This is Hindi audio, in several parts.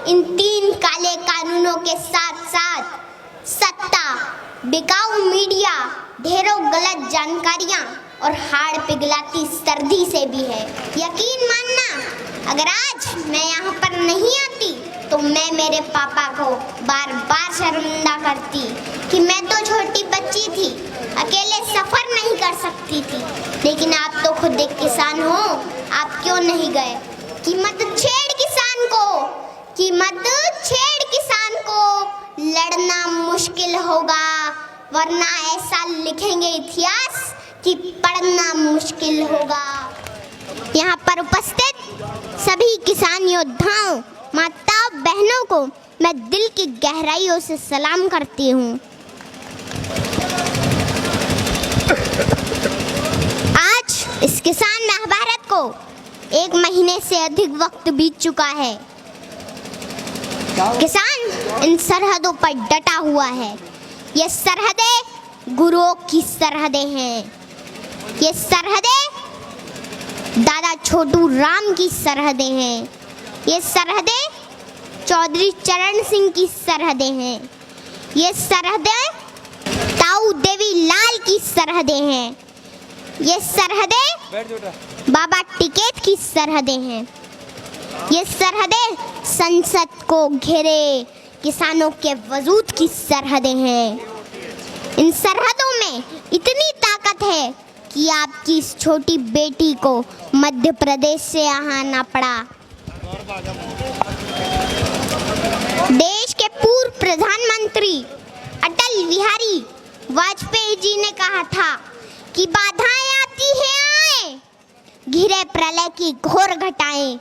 इन 3 काले कानूनों के साथ साथ सत्ता, बिकाऊ मीडिया, ढेरों गलत जानकारियां और हाड़ पिघलाती सर्दी से भी है। यकीन मानना, अगर आज मैं यहाँ पर नहीं आती तो मैं मेरे पापा को बार बार शर्मिंदा करती कि मैं तो छोटी बच्ची थी, अकेले सफर नहीं कर सकती थी। लेकिन आप तो खुद एक किसान हो, आप क्यों नहीं गए कि मत छेड़ किसान को, कि मत छेड़ किसान को, लड़ना मुश्किल होगा वरना ऐसा लिखेंगे इतिहास कि पढ़ना मुश्किल होगा। यहाँ पर उपस्थित सभी किसान योद्धाओं, माताओं, बहनों को मैं दिल की गहराइयों से सलाम करती हूँ। आज इस किसान महाभारत को 1 महीने से अधिक वक्त बीत चुका है। किसान इन सरहदों पर डटा हुआ है। ये सरहदें गुरुओं की सरहदें हैं। ये सरहदें दादा छोटू राम की सरहदें हैं। ये सरहदें चौधरी चरण सिंह की सरहदें हैं। ये सरहदें ताऊ देवी लाल की सरहदें हैं। ये सरहदें बाबा टिकैत की सरहदें हैं। ये सरहदें संसद को घेरे किसानों के वजूद की सरहदें हैं। इन सरहदों में इतनी ताकत है कि आपकी इस छोटी बेटी को मध्य प्रदेश से यहाँ आना पड़ा। देश के पूर्व प्रधानमंत्री अटल बिहारी वाजपेयी जी ने कहा था कि बाधाएं आती हैं आए, घिरे प्रलय की घोर घटाएं,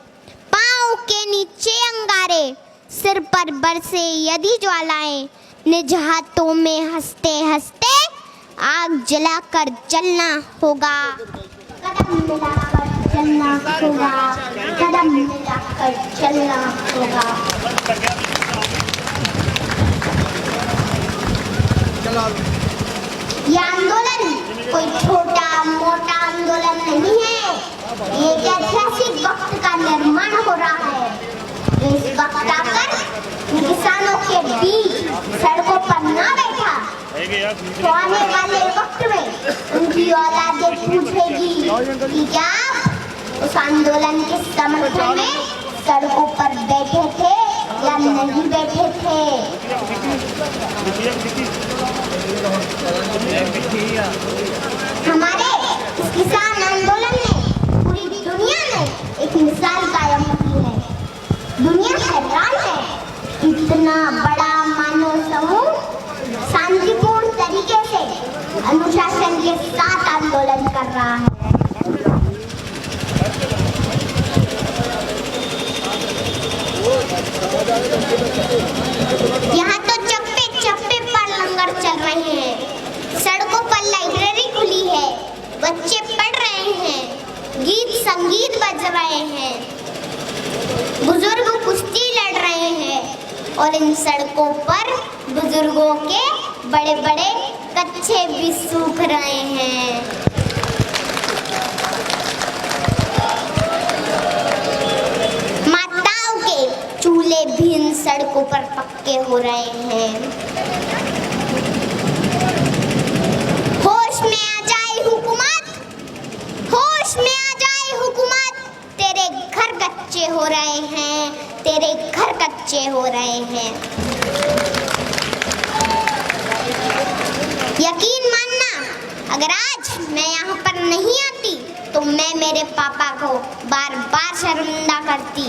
पाँव के नीचे अंगारे, सिर पर बरसे यदि ज्वालाएं, निज हाथों में हंसते हंसते आग जलाकर जलना होगा। कदम मिलाकर चलना होगा, कदम मिलाकर चलना होगा। ये आंदोलन कोई छोटा मोटा आंदोलन नहीं है। ये एक ऐतिहासिक वक्त का निर्माण हो रहा है। इस वक्त आकर किसानों के बीच सड़कों पर ना बैठा तो आने वाले वक्त में उनकी औलादें पूछेगी कि क्या उस आंदोलन के समर्थन में सड़कों पर बैठे थे या नहीं बैठे थे। हमारे इस किसान आंदोलन ने पूरी दुनिया में एक मिसाल कायम की है। दुनिया हैरान है, इतना बड़ा मानव समूह शांतिपूर्ण तरीके से अनुशासन के साथ आंदोलन कर रहा है। यहाँ तो चप्पे चप्पे पर लंगर चल रहे हैं, सड़कों पर लाइब्रेरी खुली है, बच्चे पढ़ रहे हैं, गीत संगीत बज रहे हैं, बुजुर्ग कुश्ती लड़ रहे हैं और इन सड़कों पर बुजुर्गों के बड़े बड़े कच्छे भी सूख रहे हैं। माताओं के चूल्हे भी इन सड़कों पर पक्के हो रहे हैं। होश में आ जाए हुकूमत, होश में आ जाए हुकूमत, तेरे घर कच्चे हो रहे हैं, तेरे घर कच्चे हो रहे हैं। यकीन मानना, अगर आज मैं यहाँ पर नहीं आती तो मैं मेरे पापा को बार बार शर्मिंदा करती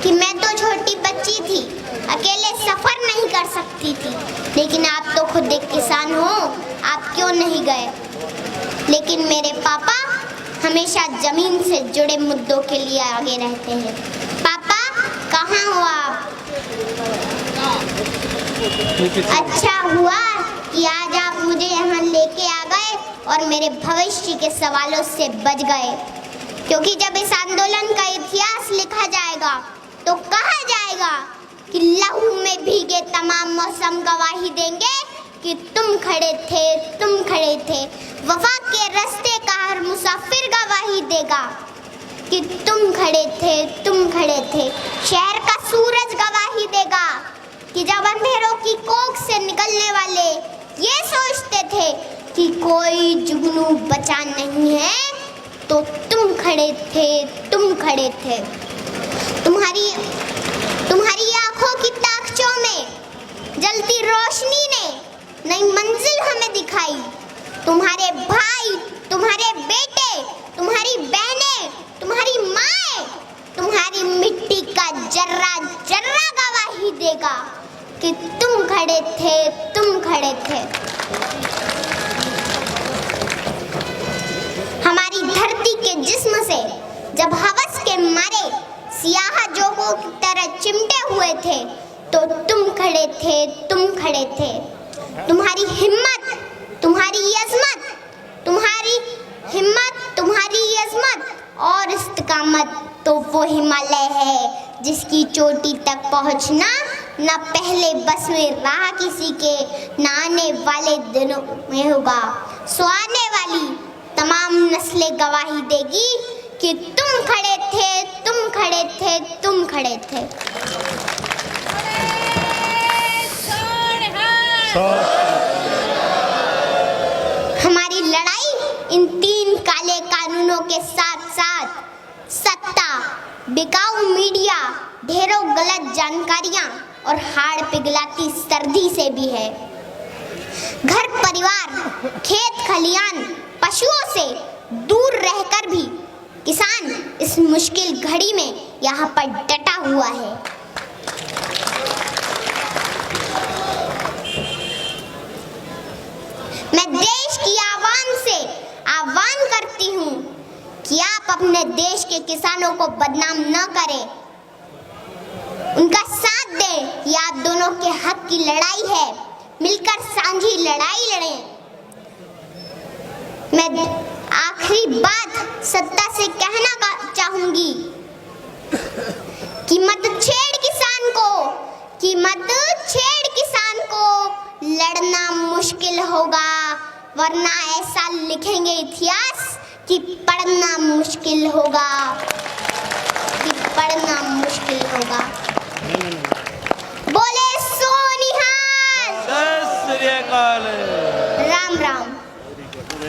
कि मैं तो छोटी बच्ची थी, अकेले सफर नहीं कर सकती थी। लेकिन आप तो खुद एक किसान हो, आप क्यों नहीं गए। लेकिन मेरे पापा हमेशा जमीन से जुड़े मुद्दों के लिए आगे रहते हैं। पापा कहाँ हो आप? अच्छा हुआ कि आज आप मुझे यहाँ लेके आ गए और मेरे भविष्य के सवालों से बच गए, क्योंकि जब इस आंदोलन का इतिहास लिखा जाएगा तो कहा जाएगा कि लहू में भीगे तमाम मौसम गवाही देंगे कि तुम खड़े थे, तुम खड़े थे। वफा के रास्ते का हर मुसाफिर गवाही देगा कि तुम खड़े थे, तुम खड़े थे। शहर का सूरज गवाही देगा कानूनों बचा नहीं है तो तुम खड़े थे, तुम खड़े थे। तुम्हारी आंखों की ताकचों में जलती रोशनी ने नई मंजिल हमें दिखाई। तुम्हारे भाई, तुम्हारे बेटे, तुम्हारी बहनें, तुम्हारी माएं, तुम्हारी मिट्टी का जर्रा जर्रा गवाही देगा कि तुम खड़े थे, तुम खड़े थे। हमारी धरती के जिस्म से जब हवस के मारे सियाह जोगों की तरह चिमटे हुए थे तो तुम खड़े थे, तुम खड़े थे। तुम्हारी हिम्मत, तुम्हारी अज़मत, तुम्हारी हिम्मत, तुम्हारी अज़मत और इस्तिकामत तो वो हिमालय है जिसकी चोटी तक पहुंचना न पहले बस में रहा किसी के, न आने वाले दिनों में होगा। सो आने वाली तमाम नस्लें गवाही देगी कि तुम खड़े थे, तुम खड़े थे, तुम खड़े थे। हमारी लड़ाई इन 3 काले कानूनों के साथ साथ सत्ता, बिकाऊ मीडिया, ढेरों गलत जानकारियां और हाड़ पिघलाती सर्दी से भी है। घर परिवार, खेत खलियान, पशुओं से दूर रहकर भी किसान इस मुश्किल घड़ी में यहाँ पर डटा हुआ है। मैं देश की आवाम से आह्वान करती हूँ कि आप अपने देश के किसानों को बदनाम न करें, उनका साथ दें। ये आप दोनों के हक की लड़ाई है, मिलकर साझी लड़ाई लड़ें। मैं आखिरी बात सत्ता से कहना चाहूंगी कि मत छेड़ किसान को, कि मत छेड़ किसान को, लड़ना मुश्किल होगा वरना ऐसा लिखेंगे इतिहास कि पढ़ना मुश्किल होगा, कि पढ़ना मुश्किल होगा। बोले सो निहाल। सत श्री अकाल।